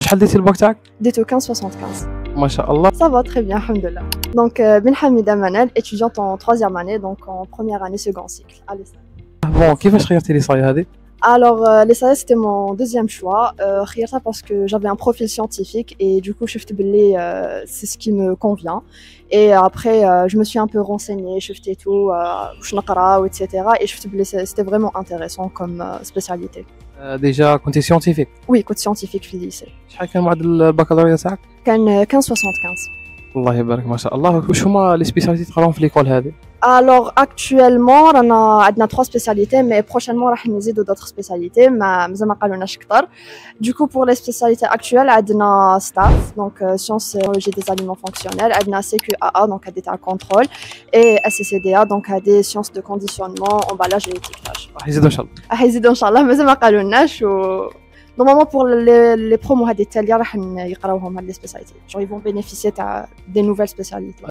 شحال ديتي الباك تاعك؟ ديتو 15-75. ما شاء الله. Ça va très bien, alhamdoulilah. Donc, Ben Hamida Manel, étudiante en troisième année, donc en première année second cycle. Allez, ça. بون كيفاش خيرتي لي صاي هذه؟ Alors, les SAS, c'était mon deuxième choix. Khiyarta parce que j'avais un profil scientifique et du coup, c'est ce qui me convient. Et après, je me suis un peu renseignée, et tout, etc. Et c'était vraiment intéressant comme spécialité. ديجا كنتي سيونتيفيك. Oui, côté scientifique, في lycée. شحال كان معدل البكالوريا تاعك؟ كان 15-75. الله يبارك ما شاء الله. واش هما لي سبيسياليتي تقراهم في ليكول هذه؟ Alors actuellement, on a 3 spécialités, mais prochainement, on va d'autres spécialités, mais ça m'a pas كتر. Du coup, pour les spécialités actuelles, on a STAF, donc sciences et technologies des aliments fonctionnels, on a CQAA, donc d'état contrôle, et SCCDA, donc des sciences de conditionnement, emballage et étiquetage. يزيدوا ان شاء الله. يزيدوا ان شاء الله مازال ما قالولناش و Normalement pour les promos هاد التالية راح يقراوهم هاد les spécialités. Genre ils vont bénéficier des nouvelles spécialités.